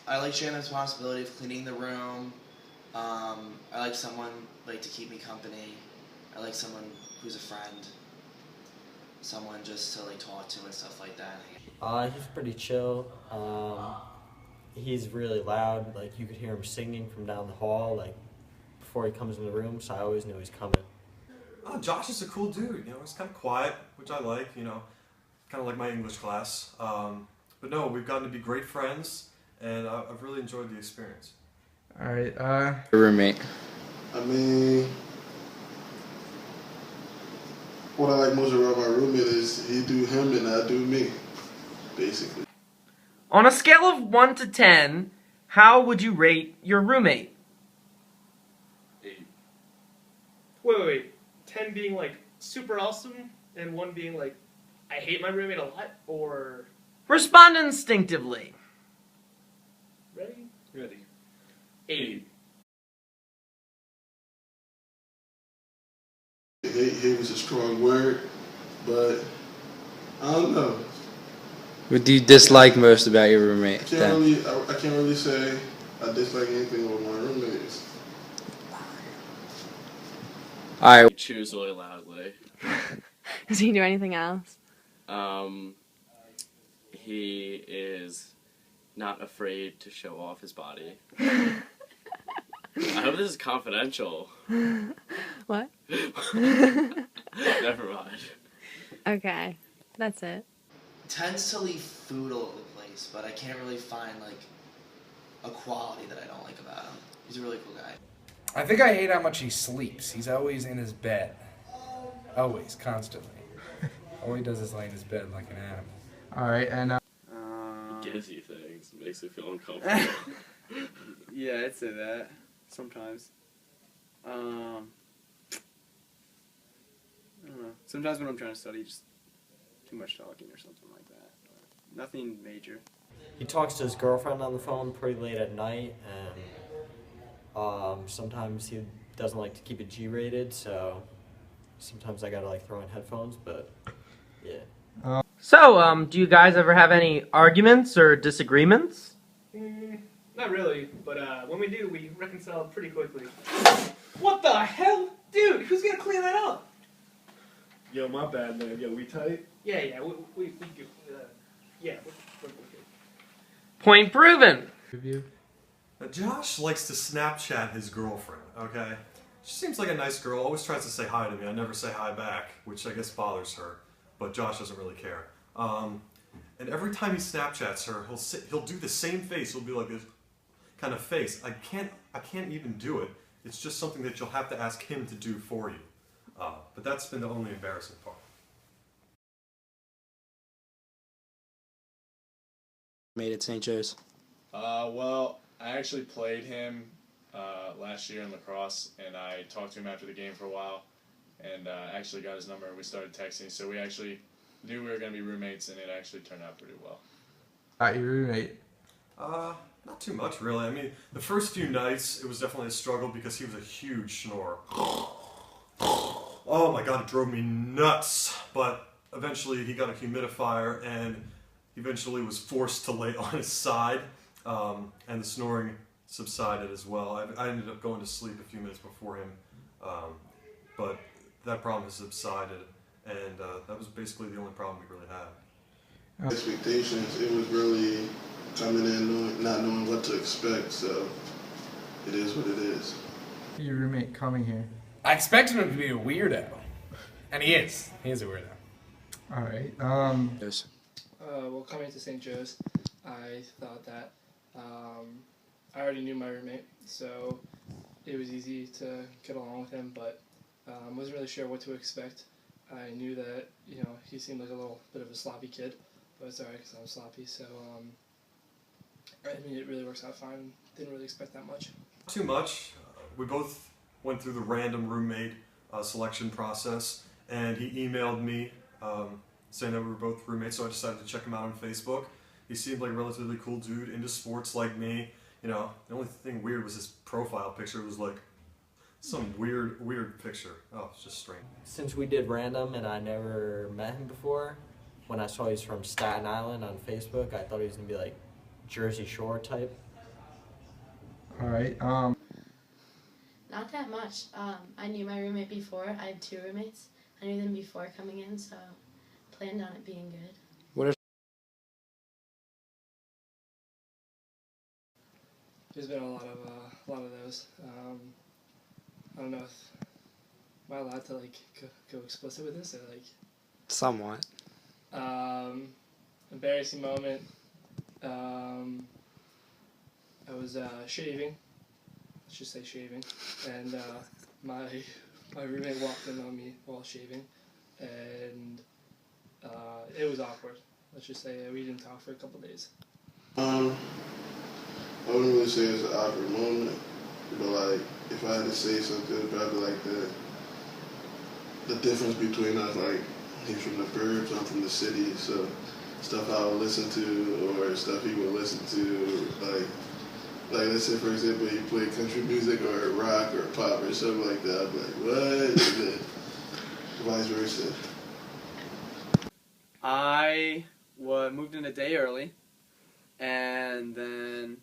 I like sharing the responsibility of cleaning the room. I like someone to keep me company. I like someone who's a friend. Someone just to talk to and stuff like that. He's pretty chill. He's really loud. You could hear him singing from down the hall, before he comes in the room. So I always knew he's coming. Josh is a cool dude. He's kind of quiet, which I like. Kind of like my English class. But no, we've gotten to be great friends, and I've really enjoyed the experience. All right. Your roommate. I mean, what I like most about my roommate is he do him and I do me, basically. On a scale of 1 to 10, how would you rate your roommate? 8. Wait. 10 being super awesome and 1 being I hate my roommate a lot, or... Respond instinctively. Ready? Ready. 8. Hate was a strong word, but I don't know. What do you dislike most about your roommate? I can't really say I dislike anything with my roommates. Alright. He chews really loudly. Does he do anything else? He is not afraid to show off his body. I hope this is confidential. What? Never mind. Okay, that's it. Tends to leave food all over the place, but I can't really find a quality that I don't like about him. He's a really cool guy. I think I hate how much he sleeps. He's always in his bed. Always, constantly. All he does is lay in his bed like an animal. All right, and He gives you things. Makes you feel uncomfortable. Yeah, I'd say that. Sometimes. I don't know. Sometimes when I'm trying to study, just too much talking or something like that. But nothing major. He talks to his girlfriend on the phone pretty late at night, and sometimes he doesn't like to keep it G-rated, so sometimes I gotta throw in headphones, but yeah. So, do you guys ever have any arguments or disagreements? Not really, but when we do, we reconcile pretty quickly. What the hell? Dude, who's gonna clean that up? Yo, my bad, man. Yo, we tight? Yeah, we do. Yeah, we're good. Point proven. Josh likes to Snapchat his girlfriend, okay? She seems like a nice girl, always tries to say hi to me. I never say hi back, which I guess bothers her, but Josh doesn't really care. And every time he Snapchats her, he'll do the same face. He'll be like this kind of face. I can't even do it. It's just something that you'll have to ask him to do for you. But that's been the only embarrassing part. Made at St. Joe's. Well, I actually played him last year in lacrosse, and I talked to him after the game for a while, and actually got his number, and we started texting, so we actually knew we were going to be roommates, and it actually turned out pretty well. Your roommate? Not too much, really. I mean, the first few nights, it was definitely a struggle because he was a huge snorer. Oh my god, it drove me nuts. But eventually he got a humidifier and eventually was forced to lay on his side, and the snoring subsided as well. I ended up going to sleep a few minutes before him, but that problem has subsided, and that was basically the only problem we really had. Expectations, it was really coming in not knowing what to expect, so it is what it is. Your roommate coming here. I expected him to be a weirdo, and he is. He is a weirdo. All right. Yes. Well, coming to St. Joe's, I thought that I already knew my roommate, so it was easy to get along with him, but wasn't really sure what to expect. I knew that, he seemed like a little bit of a sloppy kid, but it's alright because I'm sloppy, so it really works out fine. Didn't really expect that much. Too much. We both went through the random roommate selection process, and he emailed me saying that we were both roommates, so I decided to check him out on Facebook. He seemed like a relatively cool dude, into sports like me. The only thing weird was his profile picture. It was like some weird picture. Oh, it's just strange. Since we did random and I never met him before, when I saw he's from Staten Island on Facebook, I thought he was going to be Jersey Shore type. All right. Not that much. I knew my roommate before. I had 2 roommates. I knew them before coming in, so planned on it being good. What are There's been a lot of those. I don't know if am I allowed to like go explicit with this or like. somewhat? Embarrassing moment. I was shaving. Let's just say shaving, and my roommate walked in on me while shaving, and it was awkward. Let's just say we didn't talk for a couple days. I wouldn't really say it's an awkward moment, but like if I had to say something, probably like the difference between us, like he's from the burbs, I'm from the city, so stuff I would listen to or stuff he would listen to, like let's say for example he played country music or rock or pop or something like that, I'd be like, what? And then vice versa. I moved in a day early, and then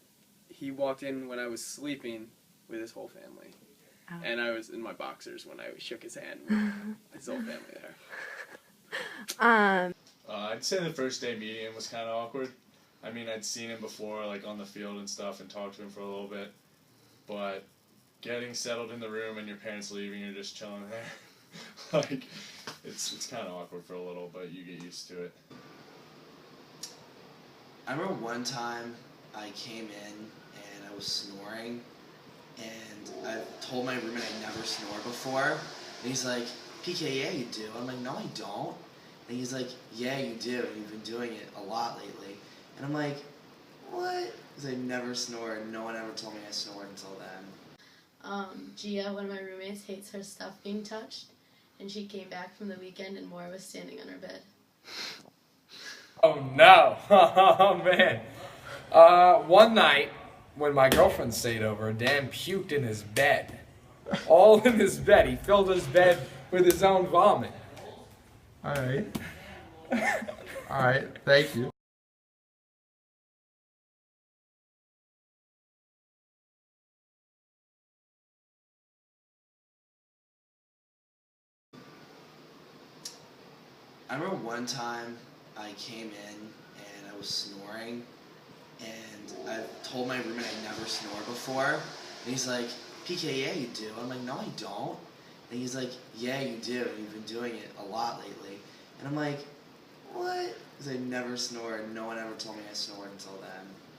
he walked in when I was sleeping with his whole family. Oh. And I was in my boxers when I shook his hand with his whole family there. I'd say the first day meeting him was kind of awkward. I mean, I'd seen him before, like on the field and stuff, and talked to him for a little bit. But getting settled in the room and your parents leaving, you're just chilling there. Like, it's kind of awkward for a little, but you get used to it. I remember one time I came in and I was snoring, and I told my roommate I never snore before, and he's like, PK, yeah, you do. I'm like, no, I don't. And he's like, yeah, you do, and you've been doing it a lot lately. And I'm like, what? Because I never snore, and no one ever told me I snored until then. Gia, one of my roommates, hates her stuff being touched, and she came back from the weekend and Moira was standing on her bed. Oh no! Oh man! One night when my girlfriend stayed over, Dan puked in his bed. All in his bed. He filled his bed with his own vomit. All right. All right. Thank you. I remember one time I came in and I was snoring, and I told my roommate I never snore before, and he's like, PK, yeah, you do. I'm like, no, I don't. And he's like, yeah, you do, and you've been doing it a lot lately. And I'm like, what? Because I never snore, and no one ever told me I snored until then.